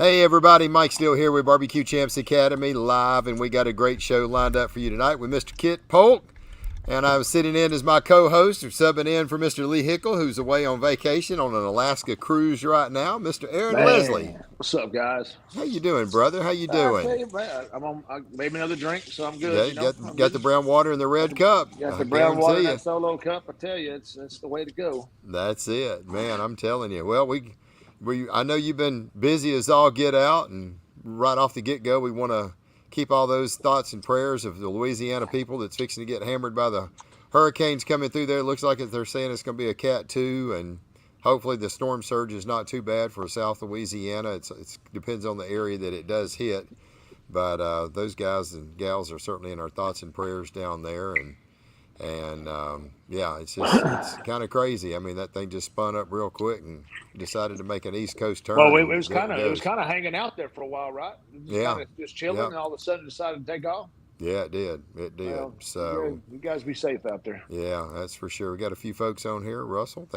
Hey everybody, Mike Steele here with Barbecue Champs Academy live, and we got a great show lined up for you tonight with Mr. Kit Polk. And I'm sitting in as my co-host, or subbing in for Mr. Lee Hickle, who's away on vacation on an Alaska cruise right now, Mr. Aaron Lesley. What's up, guys? How you doing, brother? How you I tell doing? you, man, I made me another drink, so I'm Yeah, good. got the brown water in the red cup. Got I the brown water in guarantee that solo cup. I tell you, it's the way to go. That's it, man. I'm telling you. Well, I know you've been busy as all get out, and right off the get-go, we want to keep all those thoughts and prayers of the Louisiana people that's fixing to get hammered by the hurricanes coming through there. It looks like they're saying it's going to be a Cat 2, and hopefully the storm surge is not too bad for South Louisiana. It depends on the area that it does hit, but those guys and gals are certainly in our thoughts and prayers down there, and yeah, it's kind of crazy. I mean, that thing just spun up real quick and decided to make an East Coast turn. Well, it was kind of hanging out there for a while, right? Yeah, just chilling, and all of a sudden decided to take off. Yeah, it did. Well, so you guys be safe out there. Yeah, that's for sure. We got a few folks on here. Russell,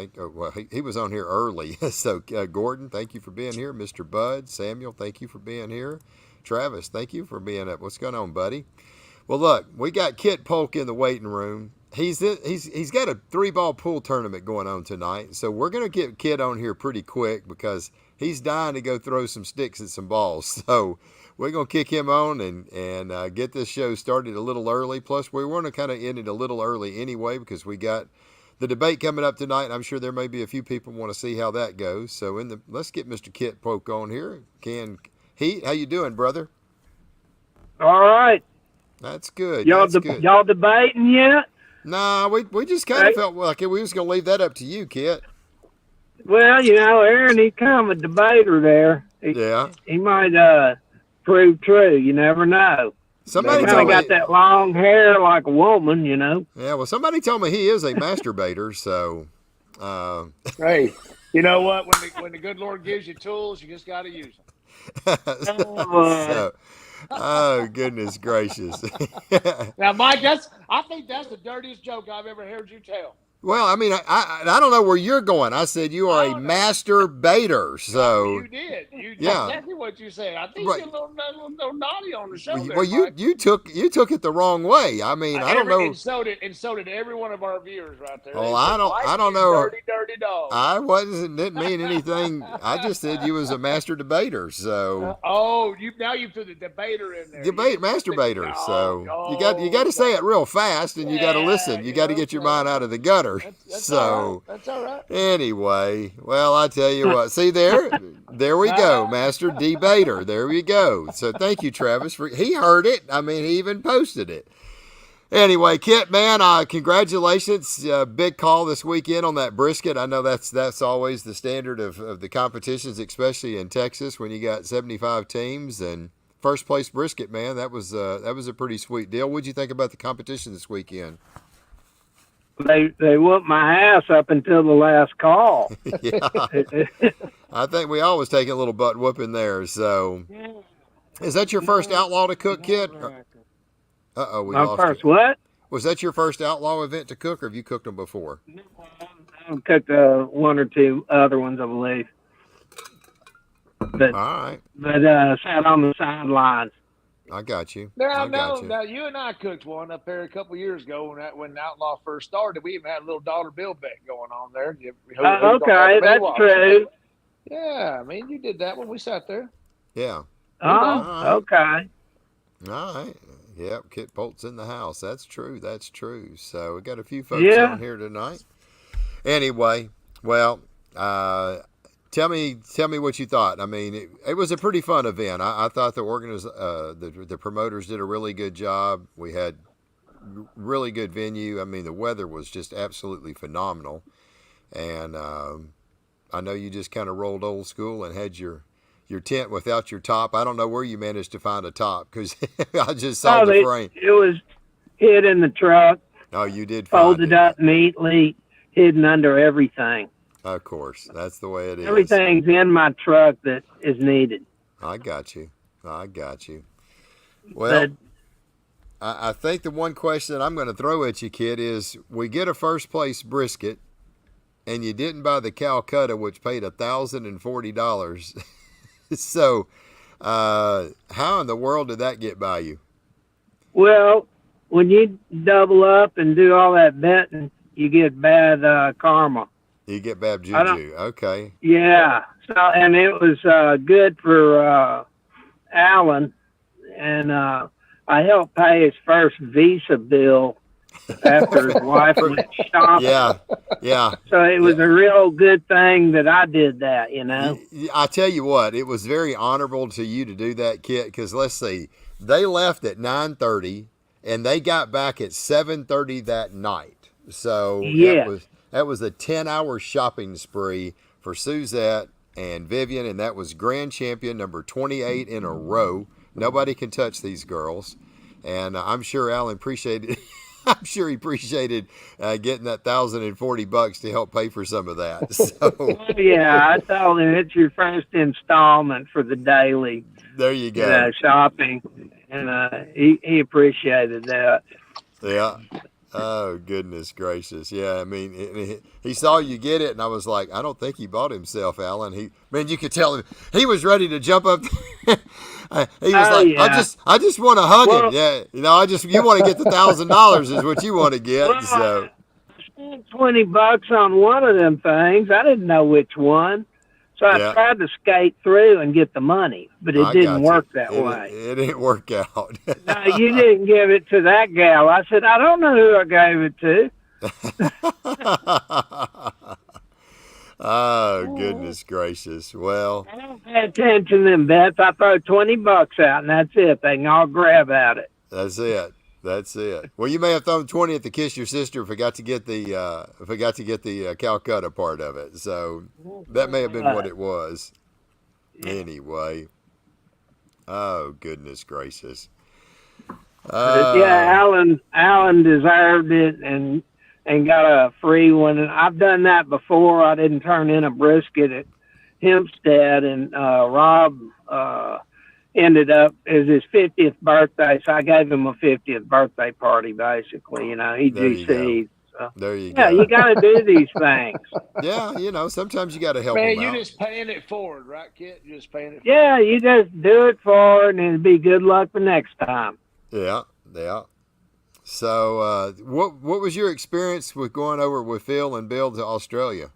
he was on here early. So Gordon, thank you for being here. Mr. Bud, Samuel, thank you for being here. Travis, thank you for being up. What's going on, buddy? Well, look, we got Kit Polk in the waiting room. He's got a 3-ball pool tournament going on tonight, so we're gonna get Kit on here pretty quick because he's dying to go throw some sticks at some balls. So we're going to kick him on and get this show started a little early. Plus, we want to kind of end it a little early anyway because we got the debate coming up tonight. I'm sure there may be a few people want to see how that goes. So let's get Mr. Kit Polk on here. How you doing, brother? All right. That's good. Y'all debating yet? Nah, we just kind of felt like we was going to leave that up to you, Kit. Well, Aaron, he's kind of a debater there. He might prove true. You never know. Somebody got that long hair like a woman, Yeah, well, somebody told me he is a masturbator, so. Hey, you know what? When the good Lord gives you tools, you just got to use them. Oh, goodness gracious. Now, Mike, I think that's the dirtiest joke I've ever heard you tell. Well, I mean, I don't know where you're going. I said you are a masturbator, so you did. Exactly what you said. I think you're a little naughty on the show. Well, you took it the wrong way. I mean, I don't know. And so did every one of our viewers right there. Well, I don't know. Dirty dog. I didn't mean anything. I just said you was a master debater. So. Now you put the debator in there. Masturbator. So you got to say it real fast, and you got to listen. You got to get your mind out of the gutter. That's all right. Anyway, well, I tell you what. See there we go, Master Debater. There we go. So thank you, Travis. He heard it. I mean, he even posted it. Anyway, Kit, man, congratulations. Big call this weekend on that brisket. I know that's always the standard of the competitions, especially in Texas when you got 75 teams and first place brisket. Man, that was a pretty sweet deal. What'd you think about the competition this weekend? They whooped my ass up until the last call. Yeah. I think we always take a little butt whooping there. So, is that your first outlaw to cook, Kit? Uh-oh, we lost first you. What? Was that your first outlaw event to cook, or have you cooked them before? I've cooked one or two other ones, I believe. But, all right. But sat on the sidelines. I got you. Now, you and I cooked one up there a couple of years ago when Outlaw first started. We even had a little dollar bill bet going on there. Okay, that's true. Yeah, I mean, you did that when we sat there. Yeah. Oh, okay. All right. Yep, Kit Polk's in the house. That's true. So we got a few folks on here tonight. Anyway, well, Tell me what you thought. I mean, it was a pretty fun event. I thought the promoters did a really good job. We had really good venue. I mean, the weather was just absolutely phenomenal. And I know you just kind of rolled old school and had your tent without your top. I don't know where you managed to find a top because I just saw the frame. It was hid in the truck. Oh, you did folded up neatly, hidden under everything. Of course, that's the way it is. Everything's in my truck that is needed. I got you. Well, I think the one question that I'm going to throw at you, Kid, is we get a first place brisket, and you didn't buy the Calcutta, which paid $1,040. So, how in the world did that get by you? Well, when you double up and do all that betting, you get bad karma. You get bad I don't. juju. Okay. Yeah. So, and it was good for Alan, and I helped pay his first Visa bill after his wife went shopping. Yeah. Yeah. So it was Yeah. a real good thing that I did that, you know. I tell you what, it was very honorable to you to do that, Kit. Because let's see, they left at 9:30, and they got back at 7:30 that night. So Yeah. that was a 10-hour shopping spree for Suzette and Vivian, and that was grand champion number 28 in a row. Nobody can touch these girls, and I'm sure Alan appreciated. I'm sure he appreciated getting that $1,040 to help pay for some of that. So Yeah, I told him it's your first installment for the daily, there you go. shopping, and he appreciated that. Yeah. Oh, goodness gracious. Yeah, I mean, he saw you get it, and I was like, I don't think he bought himself, Alan. Man, you could tell him he was ready to jump up. He was like, yeah. I just want to hug him. Well, Yeah, you want to get the $1,000 is what you want to get. Well, So I spent $20 on one of them things. I didn't know which one, so I yeah, tried to skate through and get the money, but it I didn't got work you. that way. It didn't work out. No, you didn't give it to that gal. I said, I don't know who I gave it to. Oh, goodness gracious. Well, I don't pay attention to them bets. I throw $20 out, and that's it. They can all grab at it. that's it. That's it. Well, you may have thrown 20 at the kiss your sister, forgot to get the Calcutta part of it. So that may have been what it was. Anyway. Oh, goodness gracious. But yeah, Alan deserved it and got a free one. And I've done that before. I didn't turn in a brisket at Hempstead, and Rob ended up as his 50th birthday, so I gave him a 50th birthday party. Basically, he GC'd. So, there you go. Yeah, you got to do these things. Yeah, sometimes you got to help Man, them out. you're just paying it forward, right, Kit? You're just paying it forward. Yeah, you just do it for it, and it'll be good luck the next time. Yeah. So, what was your experience with going over with Phil and Bill to Australia?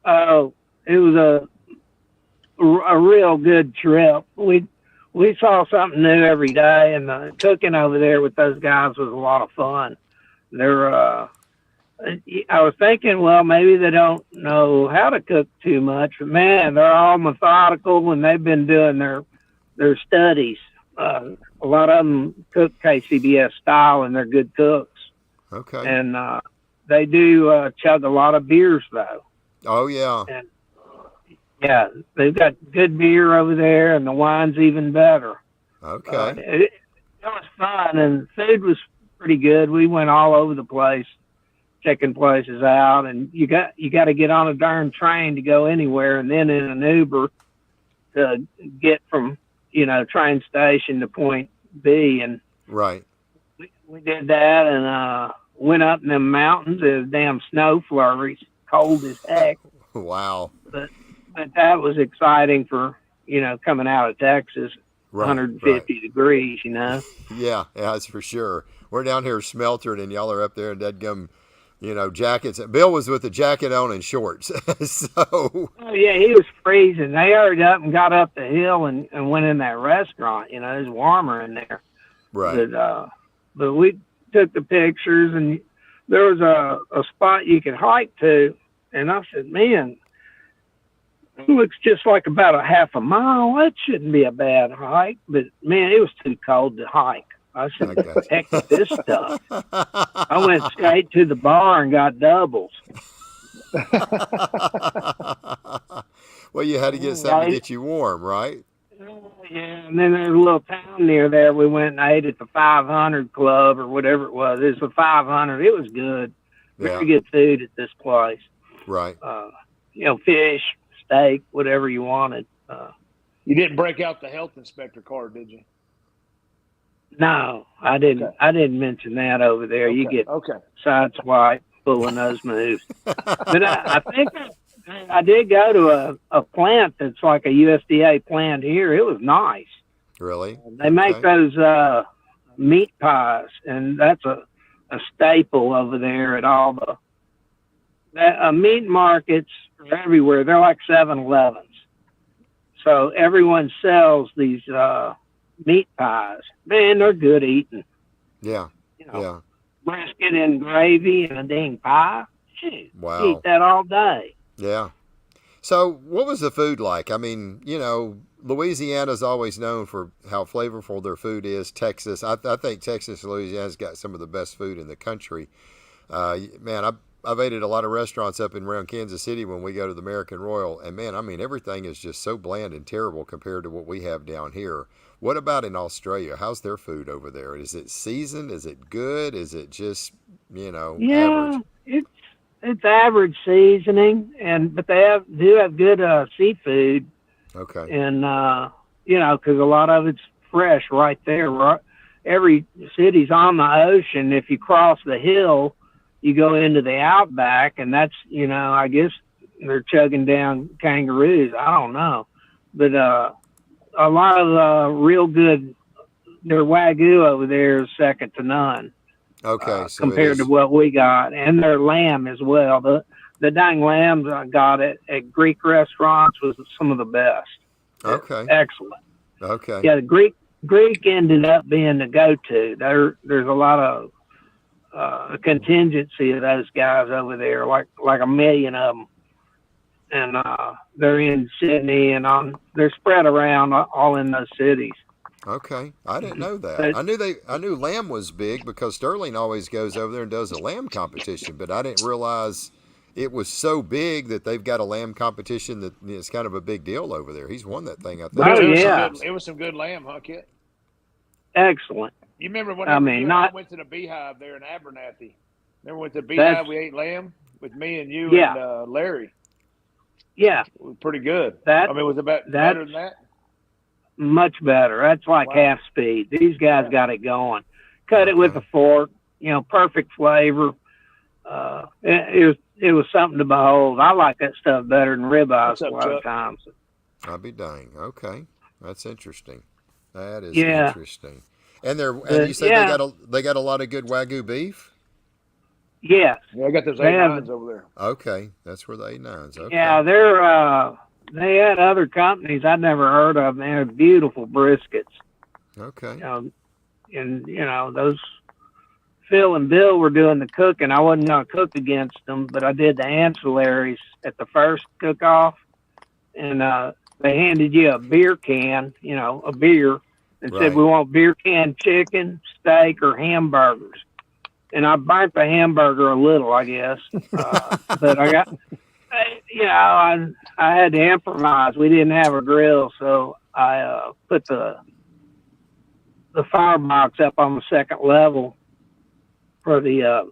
Oh, it was a real good trip. We saw something new every day, and the cooking over there with those guys was a lot of fun. I was thinking, well, maybe they don't know how to cook too much, but man, they're all methodical when they've been doing their studies. A lot of them cook KCBS style, and they're good cooks. Okay. And they do chug a lot of beers, though. Oh, yeah. And, yeah, they've got good beer over there, and the wine's even better. Okay. It was fun, and the food was pretty good. We went all over the place, checking places out, and you got to get on a darn train to go anywhere, and then in an Uber to get from train station to point B. And right. We did that, and went up in them mountains. It was damn snow flurries, cold as heck. Wow. But that was exciting for coming out of Texas. Right, 150 degrees, Yeah, that's for sure. We're down here smeltering, and y'all are up there in deadgum, jackets. Bill was with a jacket on and shorts. So. Oh yeah, he was freezing. They hurried up and got up the hill and went in that restaurant. It was warmer in there. Right. But we took the pictures, and there was a spot you could hike to, and I said, man, it looks just like about a half a mile. That shouldn't be a bad hike, but man, it was too cold to hike. I said, heck with this stuff. I went straight to the bar and got doubles. Well, you had to get something to get you warm, right? Yeah, and then there's a little town near there. We went and ate at the 500 Club or whatever it was. It was the 500. It was good. Very good food at this place. Right. Fish, steak, whatever you wanted. You didn't break out the health inspector card, did you? No, I didn't. Okay. I didn't mention that over there. Okay. You get sideswiped pulling those moves. But I think I did go to a plant that's like a USDA plant here. It was nice. Really? They make those meat pies, and that's a staple over there at all the meat markets are everywhere. They're like 7-Elevens. So everyone sells these meat pies. Man, they're good eating. Yeah. You know, Yeah. brisket and gravy and a dang pie. Shoot, Wow. you eat that all day. Yeah. So, what was the food like? I mean, Louisiana's always known for how flavorful their food is. Texas, I think Texas and Louisiana's got some of the best food in the country. Man, I've ate at a lot of restaurants up and around Kansas City when we go to the American Royal, and man, I mean, everything is just so bland and terrible compared to what we have down here. What about in Australia? How's their food over there? Is it seasoned? Is it good? Is it just, Yeah, average? it's average seasoning, but they do have good seafood, Okay. and because a lot of it's fresh right there. Right, every city's on the ocean. If you cross the hill, you go into the outback, and that's I guess they're chugging down kangaroos. I don't know, but a lot of real good. Their wagyu over there is second to none. Okay. So it Compared to is. what we got, and their lamb as well. The dang lambs I got at Greek restaurants was some of the best. Okay. Excellent. Okay. Yeah, the Greek ended up being the go-to. There's a lot of a contingency of those guys over there, like a million of them, and they're in Sydney and they're spread around all in those cities. Okay, I didn't know that. But I knew lamb was big because Sterling always goes over there and does a lamb competition, but I didn't realize it was so big that they've got a lamb competition that it's kind of a big deal over there. He's won that thing, I think, Oh, three yeah. times. It was some good lamb, huh, Kit? excellent. You remember I whenever mean, you and I not went to the Beehive there in Abernathy? Remember went to the Beehive? that's We ate lamb with me and you yeah, and Larry. yeah. It was pretty good. That I mean, was it better that's than that? much better. That's like Wow. half speed. These guys Yeah. got it going. Cut it with a Okay, fork. Perfect flavor. It was something to behold. I like that stuff better than ribeyes What's a up, lot of Chuck? times. I'll be dang. Okay, that's interesting. That is Yeah, interesting. And you but say yeah, they got a lot of good wagyu beef. yes, Yeah, I got those they have. A9s over there. Okay, that's where the A9s. Yeah, Okay, they had other companies I'd never heard of. And they had beautiful briskets. okay, And those Phil and Bill were doing the cooking. I wasn't gonna cook against them, but I did the ancillaries at the first cook-off, and they handed you a beer can, a beer, and said right. we want beer can chicken, steak, or hamburgers. And I burnt the hamburger a little, I guess, but I got, I had to improvise. We didn't have a grill, so I put the firebox up on the second level for the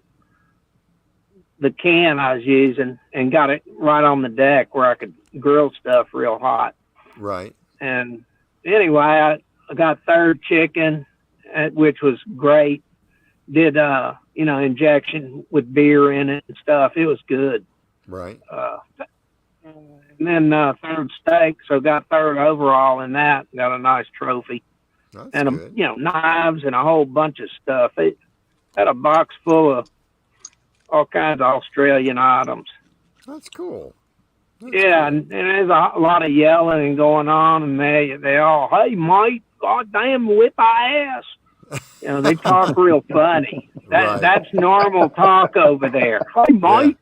can I was using, and got it right on the deck where I could grill stuff real hot. Right. And anyway, I got third chicken, which was great. Did injection with beer in it and stuff. It was good. Right. And then third steak, so got third overall in that. Got a nice trophy That's and good. knives and a whole bunch of stuff. It had a box full of all kinds of Australian items. That's cool. That's Yeah, cool. and there's a lot of yelling and going on, and they all, hey mate, goddamn, whip our ass. They talk real funny. Right. That's normal talk over there. Hey Yeah. mate,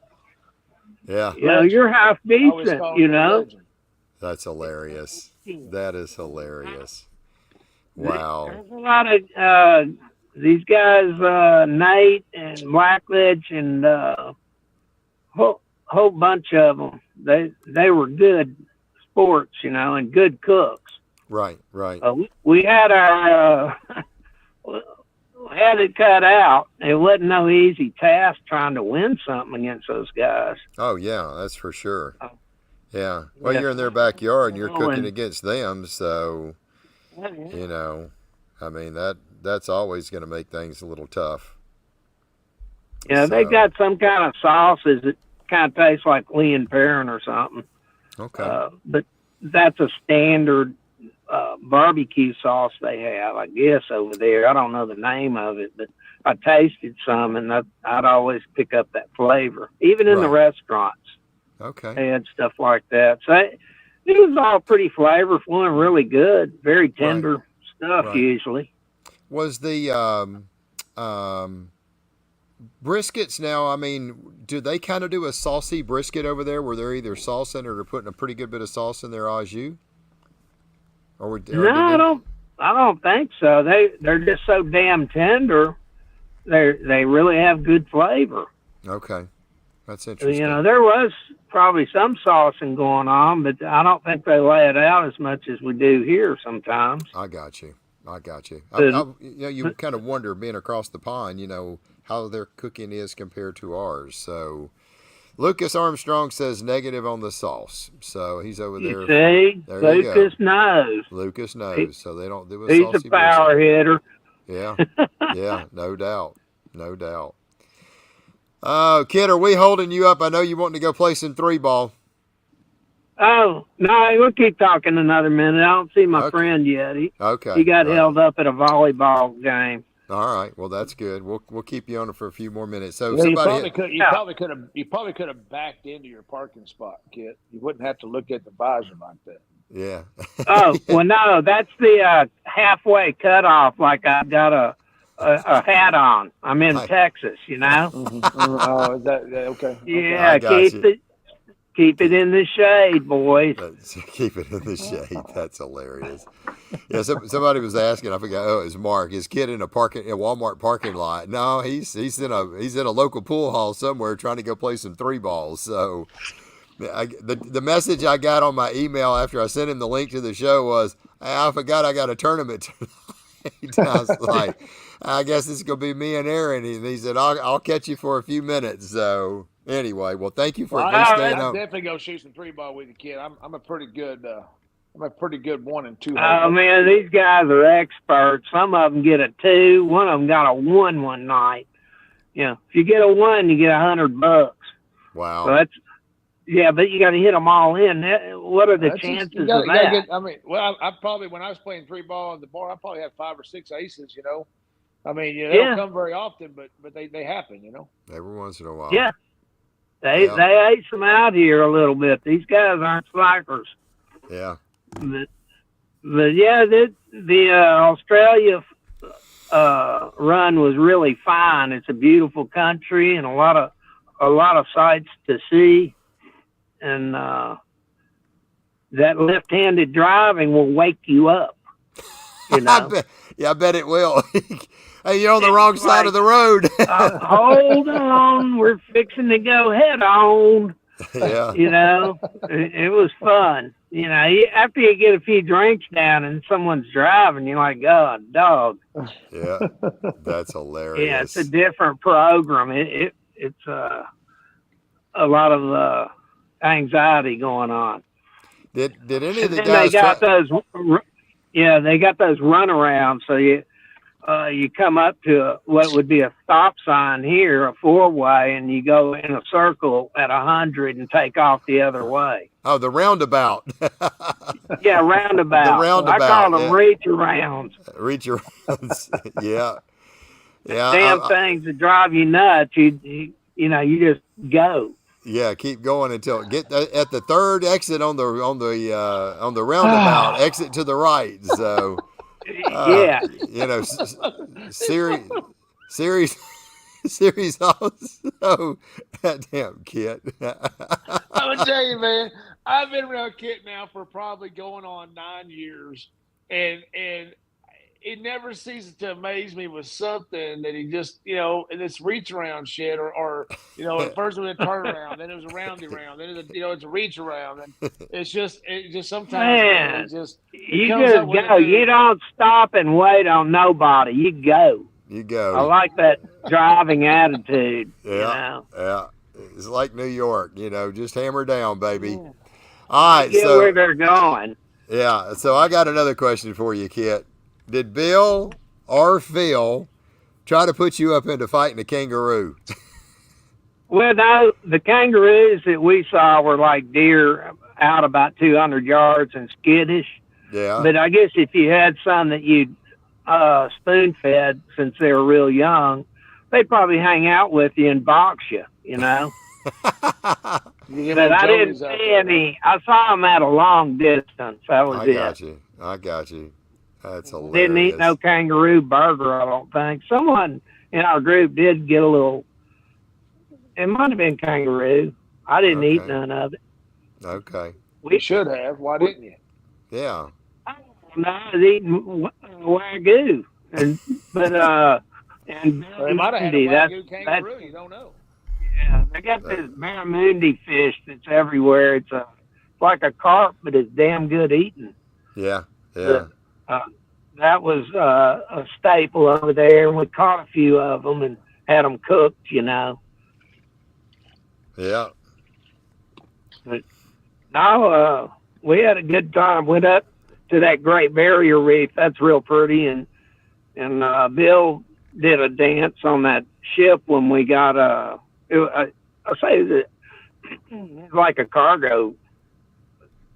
Yeah. you're half I always decent. call him the legend. That's hilarious. That is hilarious. Wow. There's a lot of these guys, Nate and Blackledge, and whole bunch of them. They were good sports, and good cooks. Right. Right. We had our we had it cut out. It wasn't no easy task trying to win something against those guys. Oh yeah, that's for sure. Oh, Yeah. Well, yeah. you're in their backyard and you're Oh, cooking and against them, so I mean that's always going to make things a little tough. they So got some kind of sauces kind of tastes like Lee and Perrin or something. Okay. But that's a standard barbecue sauce they have, I guess, over there. I don't know the name of it, but I tasted some, and I'd always pick up that flavor, even in the restaurants. Okay. They had stuff like that. So it was all pretty flavorful and really good. Very tender stuff usually. Was the briskets now, I mean, do they kind of do a saucy brisket over there where they're either saucing or they're putting a pretty good bit of sauce in their au jus? No, I don't think so. They're just so damn tender. They really have good flavor. Okay. That's interesting. You know, there was probably some saucing going on, but I don't think they lay it out as much as we do here sometimes. I got you. You kind of wonder, being across the pond, you know, how their cooking is compared to ours. So Lucas Armstrong says negative on the sauce. So he's over there. You see, Lucas knows. Lucas knows. So they don't do a saucy brisket. He's a power hitter. Yeah. Yeah, no doubt. No doubt. Kid, are we holding you up? I know you wanting to go play some 3-ball. Oh, no, we'll keep talking another minute. I don't see my friend yet. He got held up at a volleyball game. All right. Well, that's good. We'll keep you on it for a few more minutes. So you probably could have backed into your parking spot, Kit. You wouldn't have to look at the visor like that. Yeah. Oh, well, no, that's the halfway cutoff. Like I've got a hat on. I'm in Texas, you know. Oh, is that okay? Yeah, keep it in the shade, boys. Keep it in the shade. That's hilarious. Yeah, somebody was asking. I forgot. Oh, it was Mark. His kid in a Walmart parking lot. No, he's in a local pool hall somewhere trying to go play some 3-balls. So, the message I got on my email after I sent him the link to the show was, I forgot I got a tournament tonight. I was like, I guess it's gonna be me and Aaron. And he said, I'll catch you for a few minutes. So. Anyway, well, thank you for staying on. I'm definitely gonna shoot some 3-ball with you, Kid. I'm a pretty good 1 and 2. Oh man, these guys are experts. Some of them get a 2. One of them got a 1 one night. You know, if you get a 1, you get $100. Wow. So but you got to hit them all in. What are the chances of that? I probably, when I was playing 3-ball on the bar, I probably had 5 or 6 aces. You know, I mean, they don't come very often, but they happen. You know, every once in a while. Yeah. They ace them out here a little bit. These guys aren't slackers. Yeah. But yeah, the Australia run was really fine. It's a beautiful country and a lot of sights to see. And that left-handed driving will wake you up. You know? I bet it will. Hey, you're on the wrong side of the road. Hold on, we're fixing to go head on. Yeah. You know, it was fun. You know, after you get a few drinks down and someone's driving, you're like, oh, dog. Yeah, that's hilarious. Yeah, it's a different program. It's a lot of anxiety going on. Did any of the guys? They got those runarounds. So you come up to what would be a stop sign here, a 4-way, and you go in a circle at 100 and take off the other way. Oh, the roundabout. Yeah, roundabout. The roundabout. I call them reach arounds. Reach arounds. Yeah. Yeah. Damn things that drive you nuts. You just go. Yeah, keep going until get at the third exit on the roundabout. Exit to the right. So. Yeah. You know, series also. That damn Kit. I'm gonna tell you, man. I've been around Kit now for probably going on 9 years, and it never ceases to amaze me with something that he just, in this reach around shit, or at first it was a turnaround, then it was a roundy round, then it's a reach around, and it just sometimes, man, you just go. You don't stop and wait on nobody. You go. You go. I like that driving attitude. Yeah, yeah. It's like New York, just hammer down, baby. Yeah. All right, so where they're going. Yeah. So I got another question for you, Kit. Did Bill or Phil try to put you up into fighting a kangaroo? Well, no, the kangaroos that we saw were like deer out about 200 yards and skittish. Yeah. But I guess if you had some that you spoon fed since they were real young, they'd probably hang out with you and box you, you know. You get But little I didn't Joneys out see there, huh? any. I saw them at a long distance. That was I it. got you. I got you. That's Didn't eat no hilarious. kangaroo burger. I don't think. Someone in our group did get a little. It might have been kangaroo. I didn't eat Okay. none of it. Okay. You We, should have. Why we didn't you? Yeah. I don't know. I was eating wagyu, and but and Well, they might have had a barramundi. wagyu That's kangaroo. You don't know. yeah. They got That, this barramundi fish that's everywhere. It's like a carp, but it's damn good eating. yeah. Yeah. But uh, that was a staple over there, and we caught a few of them and had them cooked. You know, Yeah. but no, we had a good time. Went up to that Great Barrier Reef. That's real pretty, and Bill did a dance on that ship when we got I say that it's like a cargo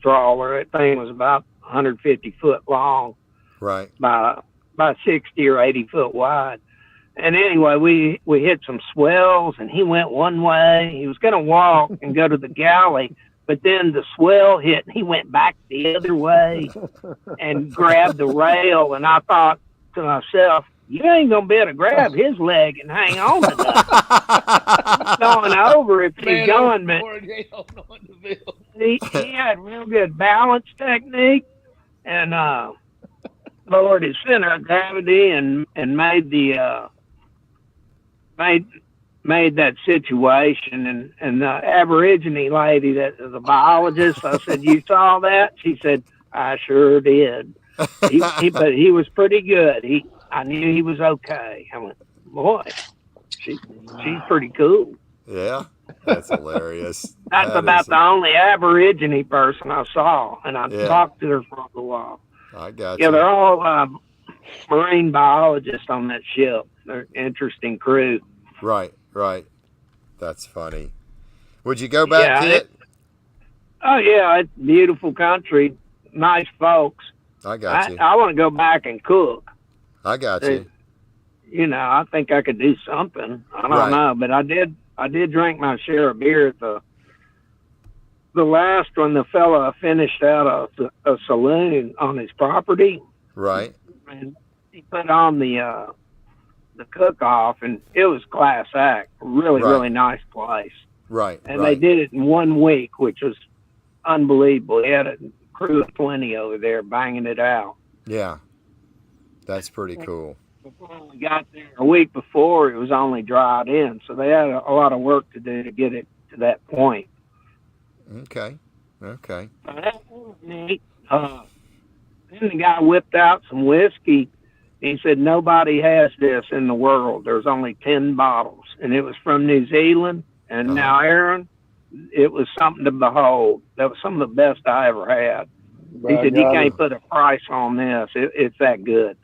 trawler. That thing was about 150 foot long Right. by 60 or 80 foot wide. And anyway, we hit some swells, and he went one way. He was going to walk and go to the galley, but then the swell hit, and he went back the other way and grabbed the rail. And I thought to myself, you ain't going to be able to grab his leg and hang on to nothing. He's going over if he's Man going, but overboard, you don't know what to feel. he had real good balance technique and lowered his center of gravity and made made that situation and the Aborigine lady that the biologist, I said, you saw that? She said, I sure did. But he was pretty good. I knew he was okay. I went, boy, she's pretty cool. Yeah. That's hilarious. That's That about is. the only Aborigine person I saw, and I Yeah. talked to her for a little while. I got Yeah, you. they're all marine biologists on that ship. They're an interesting crew. Right. Right. That's funny. Would you go back, Yeah. Kit? Oh yeah, it's beautiful country, nice folks. I got I you. I want to go back and cook. I got They, you. I think I could do something. I don't Right. know, but I did drink my share of beer at the last one. The fella finished out a saloon on his property, Right. and he put on the cook-off, and it was class act. Really, Right. really nice place. Right. And they Right. did it in 1 week, which was unbelievable. He had a crew of 20 over there banging it out. Yeah. That's pretty cool. Before we got there, a week before, it was only dried in, so they had a lot of work to do to get it to that point. Okay. Okay. So that was neat. Then the guy whipped out some whiskey. He said, nobody has this in the world. There's only 10 bottles. And it was from New Zealand. And now, Aaron, it was something to behold. That was some of the best I ever had. He By said, you golly. can't put a price on this. It's that good.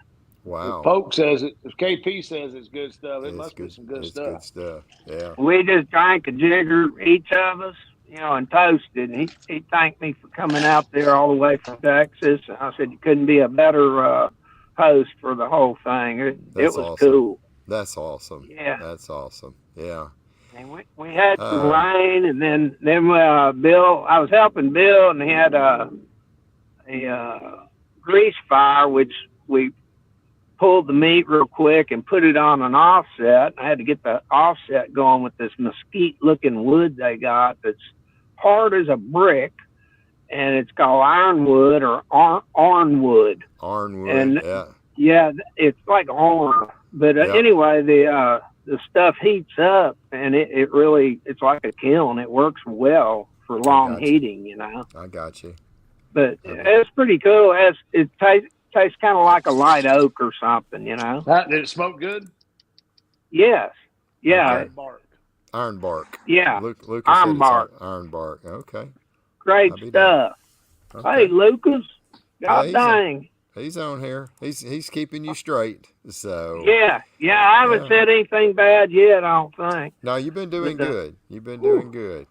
Wow. If Polk says it. If KP says it's good stuff, it It's must be good. some good It's stuff. good stuff. Yeah. We just drank a jigger, each of us, and toasted. And he thanked me for coming out there all the way from Texas. And I said, you couldn't be a better host for the whole thing. It That's was awesome. cool. That's awesome. Yeah. That's awesome. Yeah. And we had some rain, and then Bill, I was helping Bill, and he had a grease fire, which we pulled the meat real quick and put it on an offset. I had to get the offset going with this mesquite-looking wood they got that's hard as a brick, and it's called ironwood or ironwood. Ironwood. And yeah. yeah, it's like iron. But Yeah. anyway, the stuff heats up, and it really, it's like a kiln. It works well for long gotcha. heating, I got you. But it's pretty cool. It tastes kind of like a light oak or something, Did it smoke good? Yes. Yeah. Okay. Iron bark. Iron bark. Yeah. Lucas Iron said it's bark. Iron bark. Okay. Great I'll be stuff. Okay. Hey, Lucas. God he's dang. He's on here. He's keeping you straight. So Yeah, I haven't yeah. said anything bad yet, I don't think. No, you've been doing But, good. You've been doing whew, good.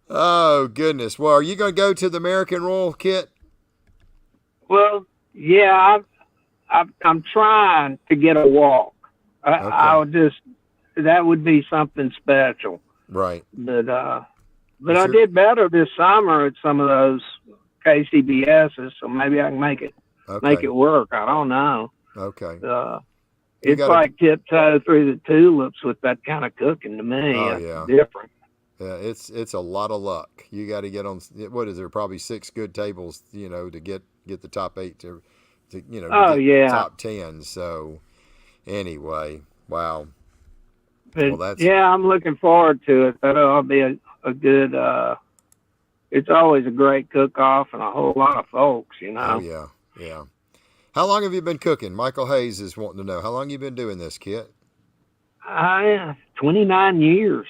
Oh goodness. Well, are you going to go to the American Royal Kit? well, yeah, I'm trying to get a walk. Okay. I'll just that would be something special. Right. But You I sure? did better this summer at some of those KCBSs, so maybe I can make Okay. it work. I don't know. Okay. Uh, You it's got to. like tiptoe through the tulips with that kind of cooking to me. Oh It's yeah. different. Yeah. It's a lot of luck. You got to get on. What is there? Probably 6 good tables. To get the top 8 to to Oh get yeah, top 10. So anyway, wow. but Well, that's. yeah, I'm looking forward to it. That'll be a good. It's always a great cook-off and a whole lot of folks. Oh yeah. Yeah. How long have you been cooking? Michael Hayes is wanting to know how long you been doing this, Kit. 29 years.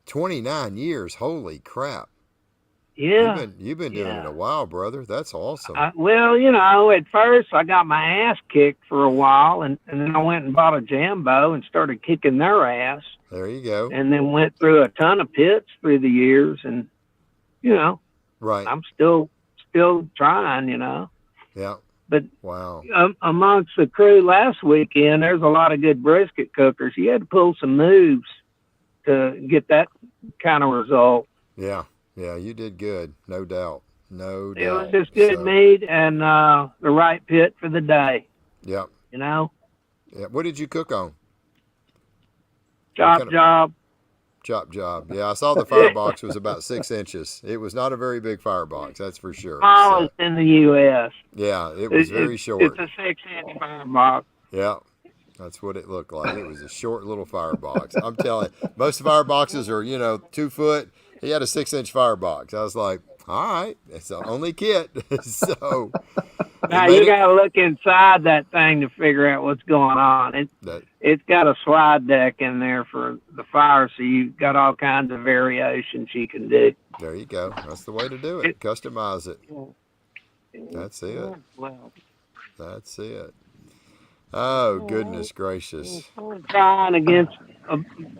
29 years. Holy crap. Yeah, You've been doing it yeah. a while, brother. That's awesome. Well, at first I got my ass kicked for a while, and then I went and bought a Jambo and started kicking their ass, There you go. and then went through a ton of pits through the years, and Right. I'm still trying, Yeah. But Wow. amongst the crew last weekend, there's a lot of good brisket cookers. You had to pull some moves to get that kind of result. Yeah. Yeah, you did good. No doubt. No It was doubt. just good So, meat and the right pit for the day. yeah. Yeah. What did you cook on? Chop Kind of job. chop job. Yeah, I saw the firebox was about 6 inches. It was not a very big firebox, that's for sure. Smallest So, in the U.S. yeah, it was very It's short. a 6-inch firebox. Yeah. That's what it looked like. It was a short little firebox. I'm telling you, most fireboxes are, 2 foot. He had a 6-inch firebox. I was like, all right, it's the only Kit. So Now you got to look inside that thing to figure out what's going on. It's got a slide deck in there for the fire, so you've got all kinds of variations you can do. there you go. That's the way to do it. Customize it. That's it. Well, That's it. Oh, goodness gracious. trying against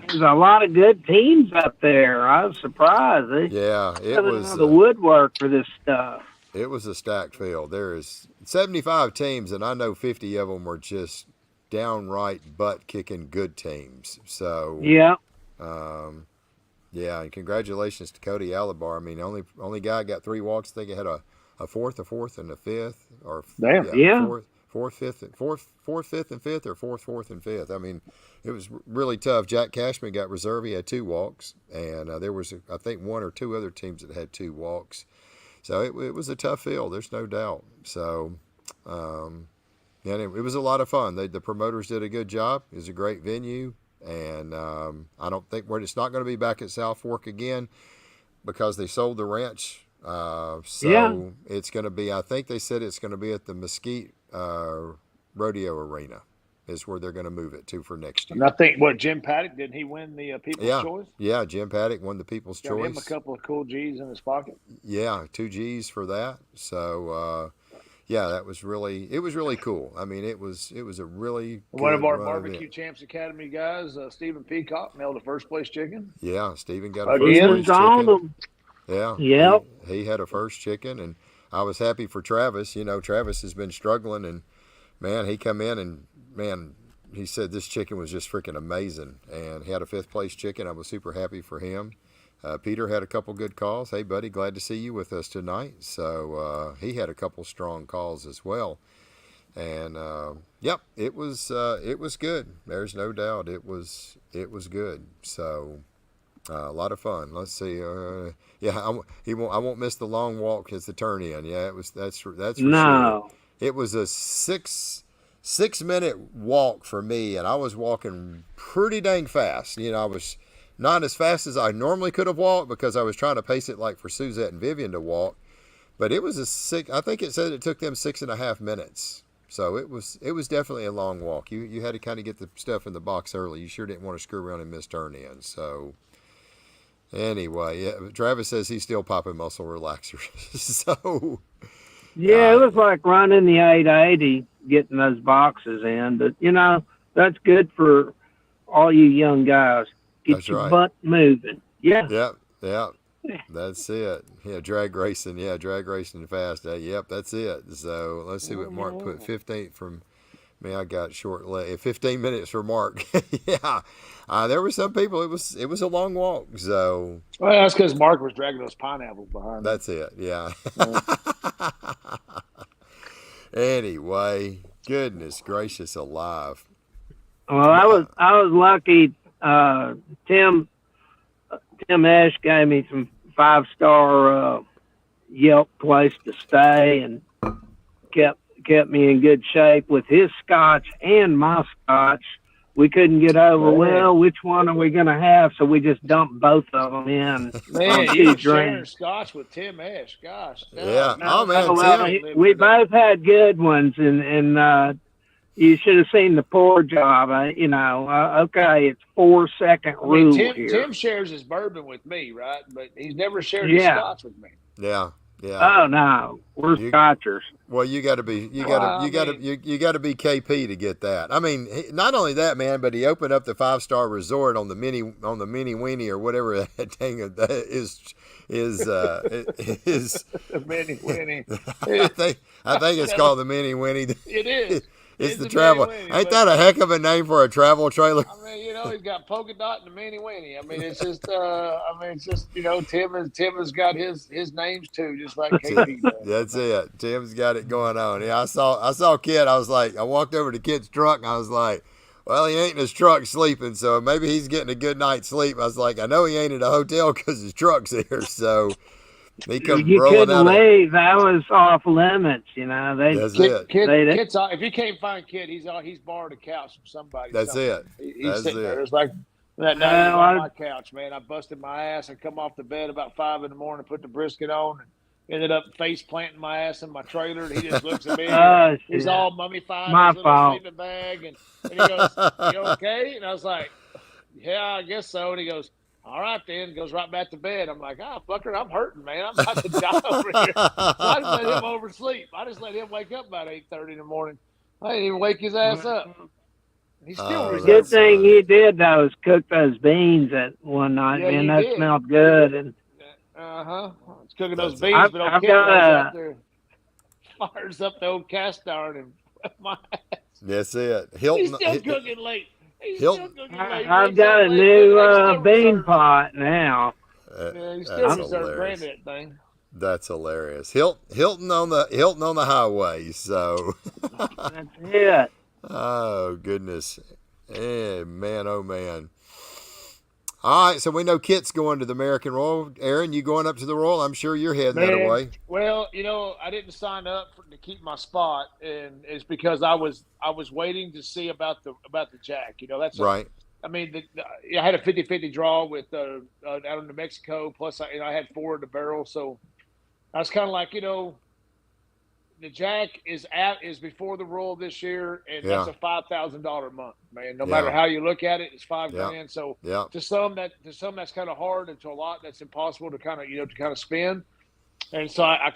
there's a lot of good teams up there. I was surprised. They Yeah, it doesn't was. have the woodwork for this stuff. It was a stacked field. There is 75 teams, and I know 50 of them were just downright butt kicking good teams. So Yeah. yeah, and congratulations to Cody Alabar. I mean, only guy got 3 walks. I think he had a fourth, and a fifth, or Damn. Yeah. fourth, fifth, and fifth, or fourth, and fifth. I mean, it was really tough. Jack Cashman got reserve. He had 2 walks, and there was I think 1 or 2 other teams that had 2 walks. So it was a tough field. There's no doubt. So, yeah, it was a lot of fun. The promoters did a good job. It was a great venue, and I don't think it's not going to be back at Southfork again because they sold the ranch. So it's going to be. I think they said it's going to be at the Mesquite Rodeo Arena is where they're going to move it to for next year. And I think Jim Paddock, didn't he win the People's Choice? Yeah, Jim Paddock won the People's Got Choice. him a couple of cool G's in his pocket. Yeah, 2 G's for that. So yeah, it was really cool. I mean, it was a really One of our good Barbecue event. Champs Academy guys, Stephen Peacock, nailed a first place chicken. Yeah, Stephen got a Again? first place on chicken. them. Yeah. Yep. He had a first chicken, and I was happy for Travis. Travis has been struggling, and man, he come in and man, he said this chicken was just freaking amazing, and he had a 5th place chicken. I was super happy for him. Peter had a couple good calls. Hey, buddy, glad to see you with us tonight. So he had a couple strong calls as well, and yep, it was good. There's no doubt it was good. So. A lot of fun. Let's see. Yeah, I won't miss the long walk as the turn in. Yeah, that's for sure. It was a 6-minute walk for me, and I was walking pretty dang fast. I was not as fast as I normally could have walked because I was trying to pace it like for Suzette and Vivian to walk. But it was I think it said it took them 6.5 minutes. So it was definitely a long walk. You had to kind of get the stuff in the box early. You sure didn't want to screw around and miss turn in. So. Anyway, yeah, Travis says he's still popping muscle relaxers. So, Yeah, it was like running the 880, getting those boxes in. But that's good for all you young guys. Get That's your right. butt moving. Yeah. Yep, yep. That's it. Yeah, drag racing. Yeah, drag racing fast. Yep, that's it. So let's see what Mark put. 15 from me. I got short leg. 15 minutes for Mark. Yeah, there were some people. It was a long walk. So Well, that's because Mark was dragging those pineapples behind him. that's it. Yeah. Anyway, goodness gracious alive. Well, I was lucky. Tim Esch gave me some 5-star Yelp place to stay and kept me in good shape with his scotch and my scotch. We couldn't get over, well, which one are we going to have? So we just dumped both of them in. Man, you were sharing scotch with Tim Esch. Gosh. Yeah. Oh, man, Tim. We both had good ones, and you should have seen the pour job. Okay, it's 4-second rule here. Tim shares his bourbon with me, right? But he's never shared his scotch with me. Yeah. Yeah. Oh no, we're Scotchers. Well, you got to be KP to get that. I mean, not only that, man, but he opened up the 5-star resort on the mini weenie or whatever that thing is. Mini Winnie. I think it's called the Mini Winnie. It is. It's the travel. Ain't that a heck of a name for a travel trailer? I mean, he's got polka dot and the Mini Winnie. I mean, it's just, Tim has got his names too, just like KP does. That's it. Tim's got it going on. Yeah, I saw Kit. I walked over to Kit's truck. And I was like, well, he ain't in his truck sleeping, so maybe he's getting a good night's sleep. I was like, I know he ain't at a hotel because his truck's here, so. You couldn't leave. That was off limits, That's it. Kit's if you can't find Kit, he's borrowed a couch from somebody. That's it. He's sitting there. It's like that night on my couch, man. I busted my ass. I come off the bed about 5 in the morning, put the brisket on, and ended up face planting my ass in my trailer. And he just looks at me. He's all mummified in his little sleeping bag, and he goes, "You okay?" And I was like, "Yeah, I guess so." And he goes, all right, then. Goes right back to bed. I'm like, fucker, I'm hurting, man. I'm about to die over here. So I just let him oversleep. I just let him wake up about 8:30 in the morning. I didn't even wake his ass up. He still good thing he did, though, is cook those beans at one night. Yeah, man, that smelled good. And it's cooking those beans, but old Kid out there fires up the old cast iron and my ass. That's it. He's still cooking late. I've got a new bean pot now. Yeah, he's still reserved that thing. That's hilarious. Hilton on the highway. So that's it. Oh goodness, man, oh man. All right, so we know Kit's going to the American Royal. Aaron, you going up to the Royal? I'm sure you're heading that way. Well, I didn't sign up to keep my spot, and it's because I was waiting to see about the Jack. That's right. I had a 50-50 draw with out of New Mexico. Plus, I had 4 in the barrel, so I was kind of like, the Jack is before the Royal this year, and that's a $5,000 month, man. No matter how you look at it, it's $5,000. So to some that's kind of hard, and to a lot that's impossible to kind of spend. And so I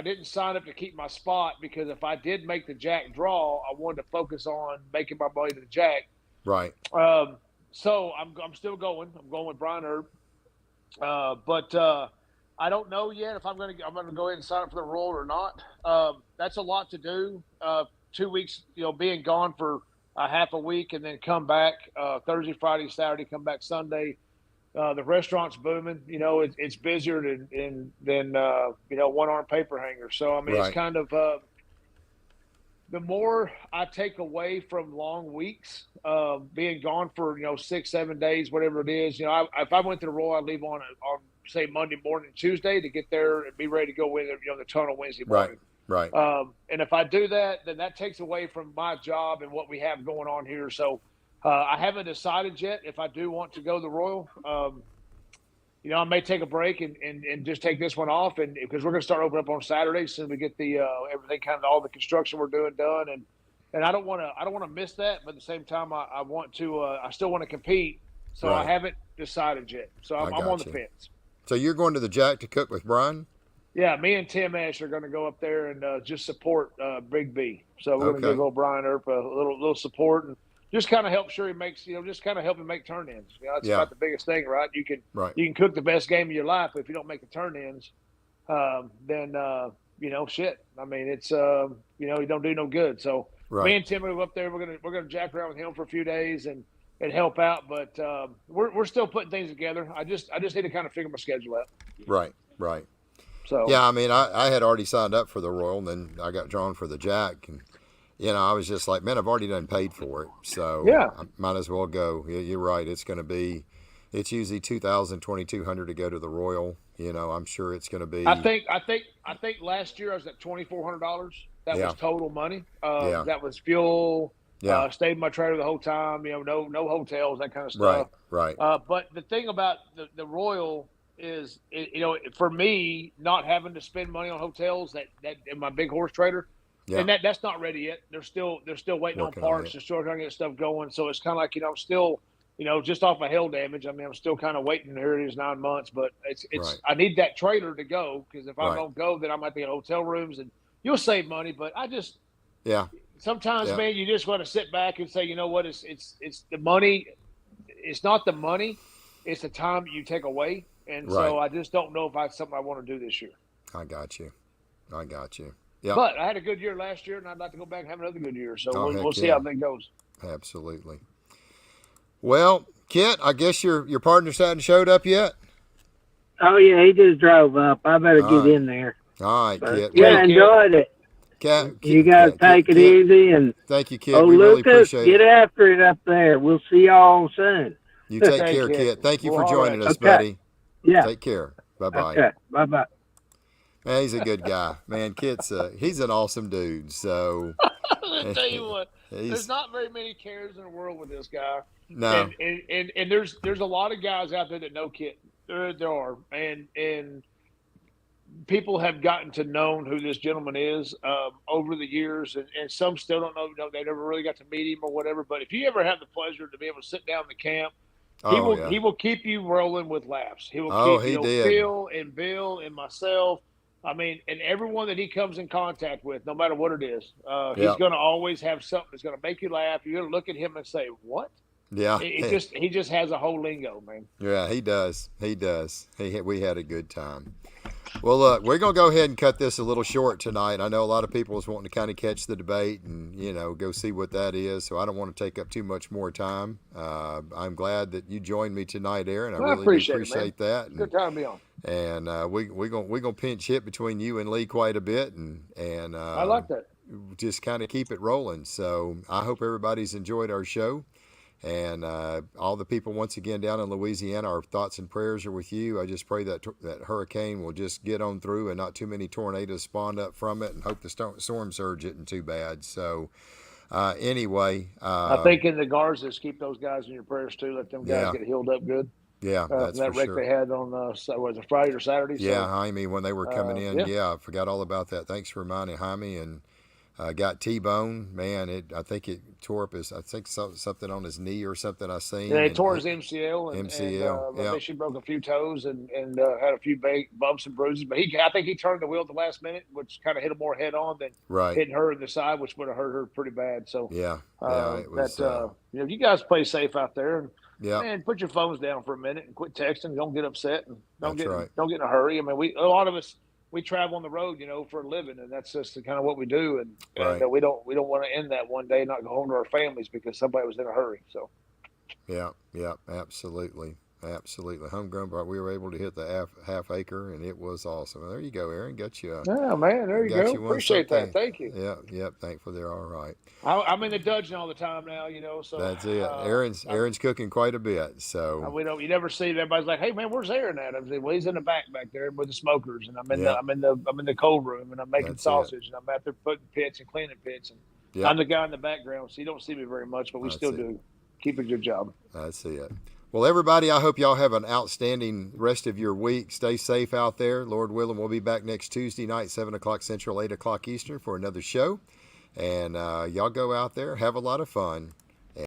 didn't sign up to keep my spot, because if I did make the Jack draw, I wanted to focus on making my money to the Jack. Right. So I'm still going. I'm going with Brian Herb, but. I don't know yet if I'm going to go ahead and sign up for the Royal or not. That's a lot to do. 2 weeks, being gone for a half a week and then come back Thursday, Friday, Saturday, come back Sunday. The restaurant's booming. It's busier than one-arm paper hanger. So It's kind of the more I take away from long weeks, being gone for 6-7 days, whatever it is. If I went to the Royal, I'd leave on say Monday morning, Tuesday, to get there and be ready to go in the tunnel Wednesday morning. Right. And if I do that, then that takes away from my job and what we have going on here. So I haven't decided yet if I do want to go to the Royal. I may take a break and just take this one off, and because we're going to start opening up on Saturday as soon as we get the everything all the construction we're doing done, and I don't want to miss that, but at the same time I want to I still want to compete, so I haven't decided yet. So I'm on the fence. So you're going to the Jack to cook with Brian? Yeah, me and Tim Ash are going to go up there and just support Big B. So we're going to Okay. give old Brian Earp a little support and just kind of help sure he makes, just kind of help him make turn ins. That's Yeah. about the biggest thing, right? Right. You can cook the best game of your life, but if you don't make the turn ins, then shit. I mean, it's you don't do no good. So Right. me and Tim will go up there. We're gonna jack around with him for a few days and help out. But we're still putting things together. I just need to kind of figure my schedule out. Right. Right. So Yeah, I mean, I had already signed up for the Royal, and then I got drawn for the Jack, and I was just like, man, I've already done paid for it, so yeah, I might as well go. You're right. It's usually 2,000, 2,200 to go to the Royal. I'm sure it's going to be. I think last year I was at $2,400. That Yeah. was total money. Yeah. That was fuel. Yeah. Stayed in my trailer the whole time. No hotels, that kind of stuff. Right. But the thing about the Royal is, for me, not having to spend money on hotels that in my big horse trailer, Yeah. and that's not ready yet. They're still waiting Working on on parts. it. They're still trying to get stuff going. So it's kind of like I'm still, just off my hail damage. I mean, I'm still kind of waiting. Here it is, 9 months, but it's Right. I need that trailer to go, because if I Right. don't go, then I might be in hotel rooms and you'll save money. But I just Yeah. sometimes, Yeah. man, you just want to sit back and say, you know what, it's the money. It's not the money, it's the time you take away. And so Right. I just don't know if that's something I want to do this year. I got you. Yeah. But I had a good year last year, and I'd like to go back and have another good year. So Oh, we'll heck see yeah. how that goes. Absolutely. Well, Kit, I guess your partners hadn't showed up yet. Oh yeah, he just drove up. I better All get right. in there. All right, But, Kit. yeah, Well, Kit. enjoyed it. You guys take it easy, and Thank you, Kit. oh, We really Lucas, appreciate get it. after it up there. We'll see y'all soon. You take Thank care, you. Kit. Thank you Well, for all joining right. us, Okay. buddy. Yeah. Take care. Bye-bye. Okay. Bye bye. Man, he's a good guy. Man, Kit's he's an awesome dude. So I tell you what, there's he's not very many cares in the world with this guy. no. And there's a lot of guys out there that know Kit. There are, and people have gotten to know who this gentleman is over the years, and some still don't know. They never really got to meet him or whatever. But if you ever have the pleasure to be able to sit down in the camp, Oh yeah. he will keep you rolling with laughs. He will Oh, keep he did. Phil and Bill and myself. I mean, and everyone that he comes in contact with, no matter what it is, he's Yeah. going to always have something that's going to make you laugh. You're going to look at him and say, "What?" Yeah. He just has a whole lingo, man. Yeah, he does. We had a good time. Well, look, we're going to go ahead and cut this a little short tonight. I know a lot of people is wanting to kind of catch the debate and, go see what that is. So I don't want to take up too much more time. I'm glad that you joined me tonight, Aaron. I really appreciate that. Good time to be on. And we're gonna pinch hit between you and Lee quite a bit, and I like that. just kind of keep it rolling. So I hope everybody's enjoyed our show. And all the people, once again, down in Louisiana, our thoughts and prayers are with you. I just pray that that hurricane will just get on through and not too many tornadoes spawn up from it, and hope the storm surge isn't too bad. So anyway. I think in the Garzas, keep those guys in your prayers too. Let them guys get healed up good. Yeah, that's that for wreck sure. they had on was it Friday or Saturday? Yeah, Jaime, when they were coming in. yeah. I forgot all about that. Thanks for reminding Jaime. And got T-bone. Man, I think it tore up something on his knee or something I seen. Yeah, he tore his MCL. And, MCL, I think she broke a few toes and had a few bumps and bruises. But I think he turned the wheel at the last minute, which kind of hit him more head on than hitting her in the side, which would have hurt her pretty bad. So it was. you guys play safe out there. And, yeah, man, put your phones down for a minute and quit texting. Don't get upset and don't get in a hurry. I mean, a lot of us, we travel on the road, for a living, and that's just kind of what we do. And we don't want to end that one day, not go home to our families because somebody was in a hurry. So, yeah, absolutely. Homegrown, but we were able to hit the half acre, and it was awesome. There you go, Aaron. Got you. Yeah, man. There you go. Appreciate that. Thank you. Yeah. Thankful they're all right. I'm in the Dudgeon all the time now, So that's it. Aaron's cooking quite a bit. So you never see everybody's like, "Hey, man, where's Aaron at?" I'm saying, "Well, he's in the back there with the smokers, and I'm in the cold room, and I'm making sausage, and I'm out there putting pits and cleaning pits, and I'm the guy in the background, so you don't see me very much, but we still do keep a good job." That's it. Well, everybody, I hope y'all have an outstanding rest of your week. Stay safe out there. Lord willing, we'll be back next Tuesday night, 7 o'clock Central, 8 o'clock Eastern for another show. And y'all go out there, have a lot of fun.